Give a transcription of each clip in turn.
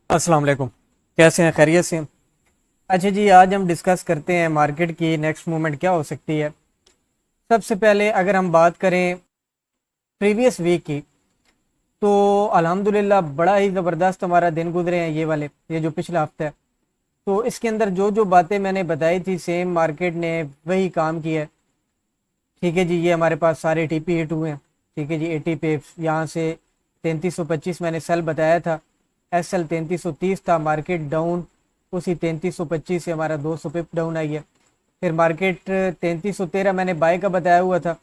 अस्सलाम वालेकुम। कैसे हैं? खैरियत से हैं? अच्छा जी, आज हम डिस्कस करते हैं मार्केट की नेक्स्ट मूवमेंट क्या हो सकती है। सबसे पहले अगर हम बात करें प्रीवियस वीक की, तो अल्हम्दुलिल्लाह बड़ा ही ज़बरदस्त हमारा दिन गुजरे हैं ये जो पिछला हफ्ता है। तो इसके अंदर जो जो बातें मैंने बताई थी सेम मार्केट ने वही काम किया है। ठीक है जी, ये हमारे पास सारे टीपी हिट हुए हैं। ठीक है जी, 80 पे यहाँ से 3325 मैंने सेल बताया था। एस एल 3330 था, मार्केट डाउन उसी 3325 से हमारा 200 पिप डाउन आई है। फिर मार्केट 3313 मैंने बाय का बताया हुआ था,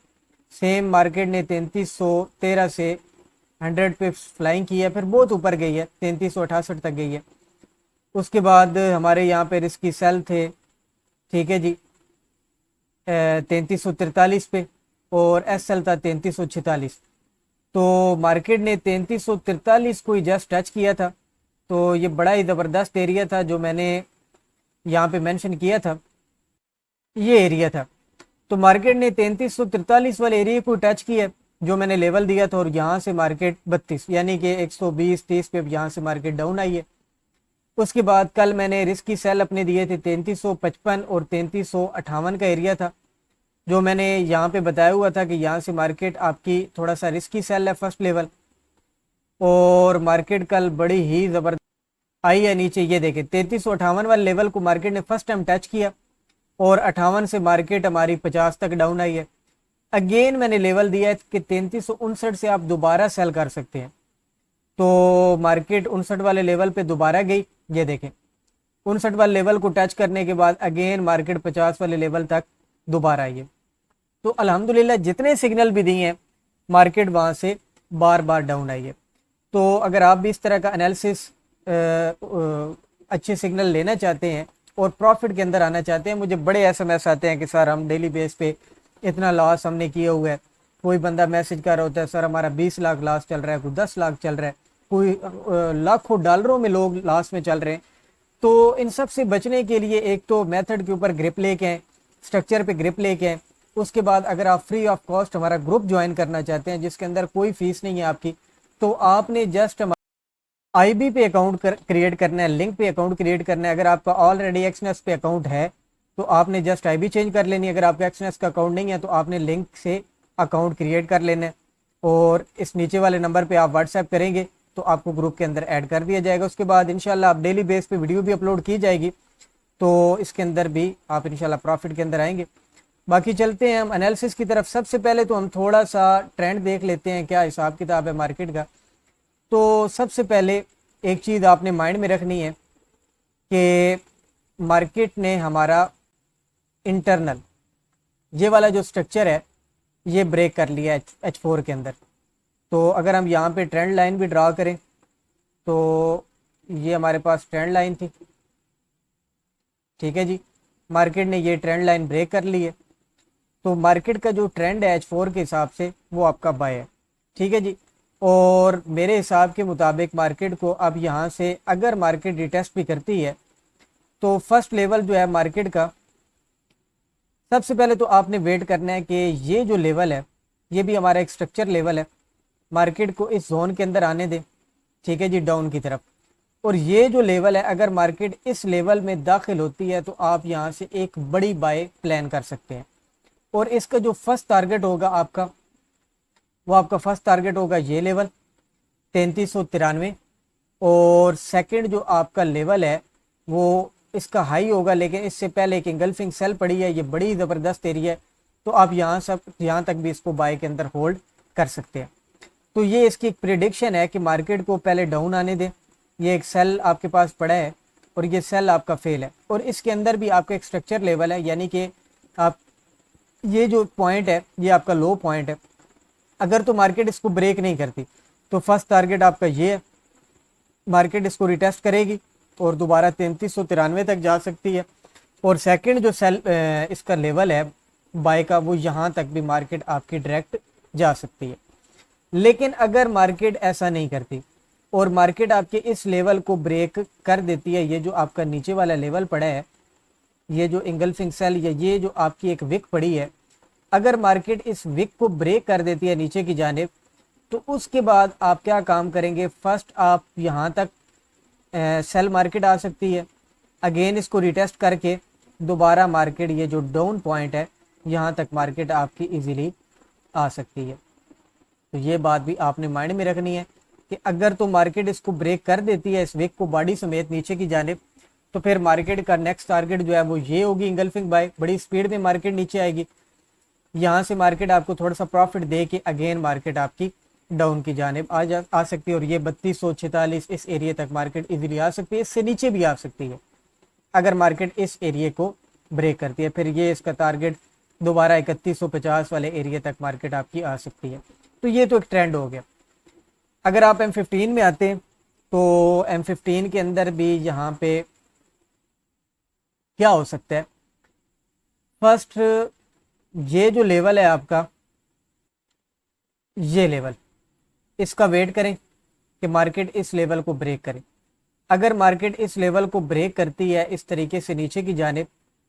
सेम मार्केट ने 3313 से 100 पिप्स फ्लाइंग की है, फिर बहुत ऊपर गई है, 3368 तक गई है। उसके बाद हमारे यहाँ पे रिस्की सेल थे। ठीक है जी, 3343 पे, और एस एल था 3346। तो मार्केट ने 3343 को ही जस्ट टच किया था। तो ये बड़ा ही ज़बरदस्त एरिया था जो मैंने यहाँ पे मेंशन किया था, ये एरिया था। तो मार्केट ने 3343 वाले एरिया को टच किया जो मैंने लेवल दिया था, और यहाँ से मार्केट 32 यानी कि 120-30 पे यहाँ से मार्केट डाउन आई है। उसके बाद कल मैंने रिस्की सेल अपने दिए थे 3355 और 3358 का एरिया था, जो मैंने यहाँ पे बताया हुआ था कि यहाँ से मार्केट आपकी थोड़ा सा रिस्की सेल है फर्स्ट लेवल। और मार्केट कल बड़ी ही ज़बरदस्त आई है नीचे, ये देखें 3358 वाले लेवल को मार्केट ने फर्स्ट टाइम टच किया, और 58 से मार्केट हमारी 50 तक डाउन आई है। अगेन मैंने लेवल दिया है कि 3359 से आप दोबारा सेल कर सकते हैं। तो मार्केट 59 वाले लेवल पे दोबारा गई, ये देखें 59 वाले लेवल को टच करने के बाद अगेन मार्केट 50 वाले लेवल तक दोबारा आई है। तो अल्हम्दुलिल्लाह जितने सिग्नल भी दिए हैं मार्केट वहाँ से बार बार डाउन आई है। तो अगर आप भी इस तरह का एनालिसिस अच्छे सिग्नल लेना चाहते हैं और प्रॉफिट के अंदर आना चाहते हैं, मुझे बड़े एसएमएस आते हैं कि सर हम डेली बेस पे इतना लॉस हमने किया हुआ है। कोई बंदा मैसेज कर रहा होता है सर हमारा 20 लाख लॉस चल रहा है, कोई 10 लाख चल रहा है, कोई लाखों डॉलरों में लोग लॉस में चल रहे हैं। तो इन सब से बचने के लिए एक तो मेथड के ऊपर ग्रिप लेके आए, स्ट्रक्चर पे ग्रिप लेके आए। उसके बाद अगर आप फ्री ऑफ कॉस्ट हमारा ग्रुप ज्वाइन करना चाहते हैं जिसके अंदर कोई फीस नहीं है आपकी, तो आपने जस्ट आईबी पे अकाउंट क्रिएट करना है, लिंक पे अकाउंट क्रिएट करना है। अगर आपका ऑलरेडी एक्सनेस पे अकाउंट है तो आपने जस्ट आईबी चेंज कर लेनी है। अगर आपका एक्सनेस का अकाउंट नहीं है तो आपने लिंक से अकाउंट क्रिएट कर लेना है, और इस नीचे वाले नंबर पे आप व्हाट्सएप करेंगे तो आपको ग्रुप के अंदर ऐड कर दिया जाएगा। उसके बाद इंशाल्लाह आप डेली बेस पे वीडियो भी अपलोड की जाएगी, तो इसके अंदर भी आप इंशाल्लाह प्रॉफिट के अंदर आएंगे। बाकी चलते हैं हम एनालिसिस की तरफ। सबसे पहले तो हम थोड़ा सा ट्रेंड देख लेते हैं, क्या हिसाब किताब है मार्केट का। तो सबसे पहले एक चीज़ आपने माइंड में रखनी है कि मार्केट ने हमारा इंटरनल ये वाला जो स्ट्रक्चर है ये ब्रेक कर लिया है H4 के अंदर। तो अगर हम यहाँ पे ट्रेंड लाइन भी ड्रा करें तो ये हमारे पास ट्रेंड लाइन थी। ठीक है जी, मार्केट ने ये ट्रेंड लाइन ब्रेक कर ली है। तो मार्केट का जो ट्रेंड है H4 के हिसाब से वो आपका बाय है। ठीक है जी, और मेरे हिसाब के मुताबिक मार्केट को अब यहाँ से अगर मार्केट रिटेस्ट भी करती है तो फर्स्ट लेवल जो है मार्केट का, सबसे पहले तो आपने वेट करना है कि ये जो लेवल है ये भी हमारा एक स्ट्रक्चर लेवल है, मार्केट को इस जोन के अंदर आने दें। ठीक है जी, डाउन की तरफ। और ये जो लेवल है अगर मार्केट इस लेवल में दाखिल होती है तो आप यहाँ से एक बड़ी बाय प्लान कर सकते हैं। और इसका जो फर्स्ट टारगेट होगा आपका, वो आपका फर्स्ट टारगेट होगा ये लेवल 3393, और सेकंड जो आपका लेवल है वो इसका हाई होगा, लेकिन इससे पहले एक इंगल्फिंग सेल पड़ी है, ये बड़ी ज़बरदस्त एरिया है। तो आप यहाँ तक भी इसको बाय के अंदर होल्ड कर सकते हैं। तो ये इसकी एक प्रिडिक्शन है कि मार्केट को पहले डाउन आने दें। ये एक सेल आपके पास पड़ा है और ये सेल आपका फेल है, और इसके अंदर भी आपका एक स्ट्रक्चर लेवल है, यानी कि आप ये जो पॉइंट है ये आपका लो पॉइंट है। अगर तो मार्केट इसको ब्रेक नहीं करती तो फर्स्ट टारगेट आपका ये है, मार्केट इसको रिटेस्ट करेगी और दोबारा 3393 तक जा सकती है। और सेकंड जो सेल इसका लेवल है बाय का, वो यहाँ तक भी मार्केट आपकी डायरेक्ट जा सकती है। लेकिन अगर मार्केट ऐसा नहीं करती और मार्केट आपके इस लेवल को ब्रेक कर देती है, ये जो आपका नीचे वाला लेवल पड़ा है, ये जो इंगल्फिंग सेल या ये जो आपकी एक विक पड़ी है, अगर मार्केट इस विक को ब्रेक कर देती है नीचे की जानिब, तो उसके बाद आप क्या काम करेंगे, फर्स्ट आप यहाँ तक सेल मार्केट आ सकती है। अगेन इसको रिटेस्ट करके दोबारा मार्केट, ये जो डाउन पॉइंट है यहाँ तक मार्केट आपकी इजीली आ सकती है। तो ये बात भी आपने माइंड में रखनी है कि अगर तो मार्केट इसको ब्रेक कर देती है, इस विक को बॉडी समेत नीचे की जानिब, तो फिर मार्केट का नेक्स्ट टारगेट जो है वो ये होगी इंगल्फिंग बाय। बड़ी स्पीड में मार्केट नीचे आएगी, यहाँ से मार्केट आपको थोड़ा सा प्रॉफिट दे के अगेन मार्केट आपकी डाउन की जानिब आ सकती है। और ये 3246 इस एरिया तक मार्केट इजीली आ सकती है, इससे नीचे भी आ सकती है अगर मार्केट इस एरिया को ब्रेक करती है। फिर ये इसका टारगेट दोबारा 3150 वाले एरिया तक मार्केट आपकी आ सकती है। तो ये तो एक ट्रेंड हो गया। अगर आप M15 में आते हैं तो M15 के अंदर भी यहाँ पे क्या हो सकता है, फर्स्ट ये जो लेवल है आपका, ये लेवल, इसका वेट करें कि मार्केट इस लेवल को ब्रेक करे। अगर मार्केट इस लेवल को ब्रेक करती है इस तरीके से नीचे की जानिब,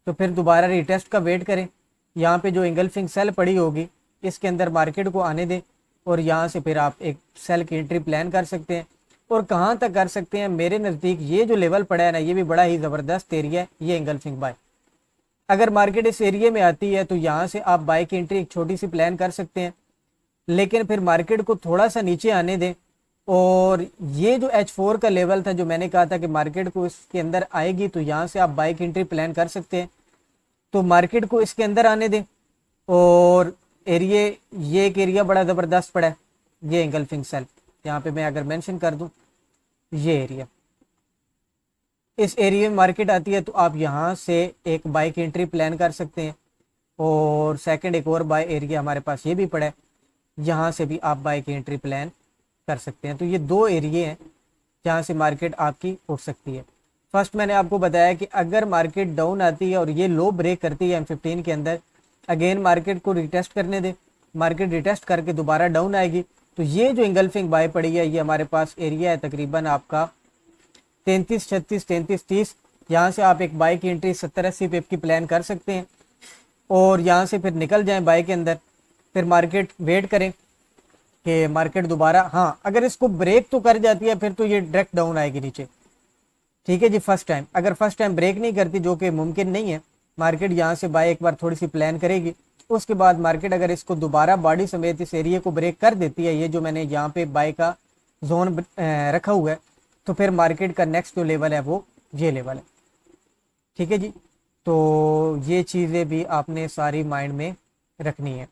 तो फिर दोबारा रिटेस्ट का वेट करें। यहाँ पे जो इंगल्फिंग सेल पड़ी होगी इसके अंदर मार्केट को आने दें और यहाँ से फिर आप एक सेल की एंट्री प्लान कर सकते हैं। और कहाँ तक कर सकते हैं, मेरे नज़दीक ये जो लेवल पड़ा है ना, ये भी बड़ा ही ज़बरदस्त एरिया है, ये इंगल्फिंग बाय। अगर मार्केट इस एरिया में आती है तो यहाँ से आप बाय की एंट्री एक छोटी सी प्लान कर सकते हैं, लेकिन फिर मार्केट को थोड़ा सा नीचे आने दें। और ये जो H4 का लेवल था, जो मैंने कहा था कि मार्केट को इसके अंदर आएगी तो यहाँ से आप बाय की एंट्री प्लान कर सकते हैं, तो मार्केट को इसके अंदर आने दें। और एरिया, ये एक एरिया बड़ा ज़बरदस्त पड़ा है, ये इंगल्फिंग सेल, यहाँ पे मैं अगर मेंशन कर दूं, ये एरिया, इस एरिया में मार्केट आती है तो आप यहाँ से एक बाय की एंट्री प्लान कर सकते हैं। और सेकंड एक और बाय एरिया हमारे पास ये भी पड़ा है, यहाँ से भी आप बाय की एंट्री प्लान कर सकते हैं। तो ये दो एरिया हैं जहाँ से मार्केट आपकी उठ सकती है। फर्स्ट मैंने आपको बताया कि अगर मार्केट डाउन आती है और ये लो ब्रेक करती है M15 के अंदर, अगेन मार्केट को रिटेस्ट करने दे, मार्केट रिटेस्ट करके दोबारा डाउन आएगी तो ये जो इंगल्फिंग बाय पड़ी है, ये हमारे पास एरिया है तकरीबन आपका 33, 36, 33, 30। यहाँ से आप एक बाय की एंट्री 70-80 पिप की प्लान कर सकते हैं और यहाँ से फिर निकल जाएं बाय के अंदर। फिर मार्केट वेट करें कि मार्केट दोबारा, हाँ अगर इसको ब्रेक तो कर जाती है फिर तो ये डायरेक्ट डाउन आएगी नीचे, ठीक है जी। फर्स्ट टाइम, अगर फर्स्ट टाइम ब्रेक नहीं करती, जो कि मुमकिन नहीं है, मार्केट यहाँ से बाय एक बार थोड़ी सी प्लान करेगी, उसके बाद मार्केट अगर इसको दोबारा बॉडी समेत इस एरिया को ब्रेक कर देती है, ये जो मैंने यहाँ पे बाय का जोन रखा हुआ है, तो फिर मार्केट का नेक्स्ट जो लेवल है वो ये लेवल है, ठीक है जी। तो ये चीज़ें भी आपने सारी माइंड में रखनी है।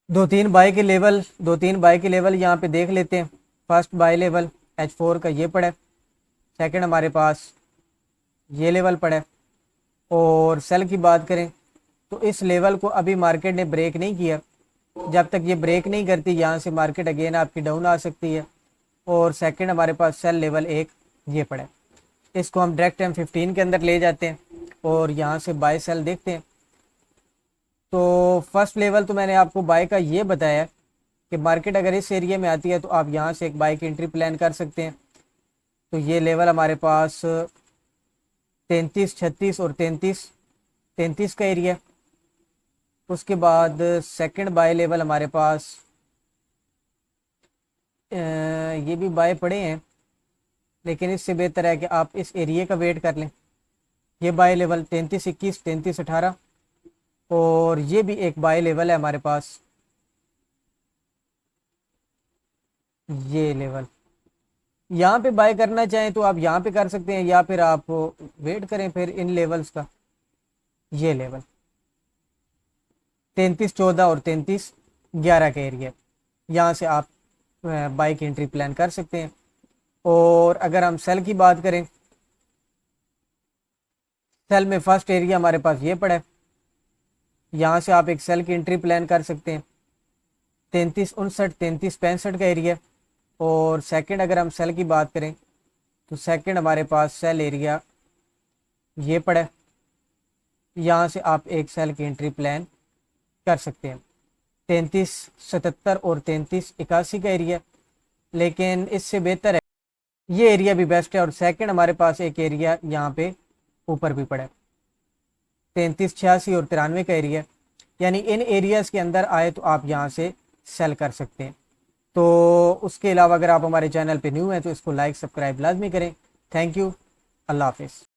दो तीन बाय के लेवल यहाँ पे देख लेते हैं। फर्स्ट बाय लेवल H4 का ये पड़ा है, सेकंड हमारे पास ये लेवल पड़ा है। और सेल की बात करें तो इस लेवल को अभी मार्केट ने ब्रेक नहीं किया, जब तक ये ब्रेक नहीं करती यहाँ से मार्केट अगेन आपकी डाउन आ सकती है। और सेकंड हमारे पास सेल लेवल एक ये पड़ा है, इसको हम डायरेक्ट M15 के अंदर ले जाते हैं और यहाँ से बाय सेल देखते हैं। तो फर्स्ट लेवल तो मैंने आपको बाय का ये बताया कि मार्केट अगर इस एरिया में आती है तो आप यहाँ से एक बाय की एंट्री प्लान कर सकते हैं। तो ये लेवल हमारे पास 33, 36 और 33 का एरिया। उसके बाद सेकंड बाय लेवल हमारे पास ये भी बाय पड़े हैं, लेकिन इससे बेहतर है कि आप इस एरिया का वेट कर लें। ये बाय लेवल 33, 21, 33, 18 और ये भी एक बाय लेवल है हमारे पास, ये लेवल। यहाँ पे बाय करना चाहें तो आप यहाँ पे कर सकते हैं, या फिर आप वेट करें फिर इन लेवल्स का। ये लेवल 33, 14 और 33, 11 का एरिया, यहाँ से आप बाय की एंट्री प्लान कर सकते हैं। और अगर हम सेल की बात करें, सेल में फर्स्ट एरिया हमारे पास ये पड़ा है, यहाँ से आप एक सेल की एंट्री प्लान कर सकते हैं। 33, 59, 33, 65 का एरिया। और सेकंड अगर हम सेल की बात करें तो सेकंड हमारे पास सेल एरिया ये पड़ा है, यहाँ से आप एक सेल की एंट्री प्लान कर सकते हैं। 33, 77 और 33, 81 का एरिया, लेकिन इससे बेहतर है ये एरिया भी बेस्ट है। और सेकंड हमारे पास एक एरिया यहाँ पे ऊपर भी पड़ा है, 33, 86 और 93 का एरिया, यानी इन एरियाज़ के अंदर आए तो आप यहाँ से सेल कर सकते हैं। तो उसके अलावा अगर आप हमारे चैनल पे न्यू हैं तो इसको लाइक सब्सक्राइब लाजमी करें। Thank you. अल्लाह हाफिज़।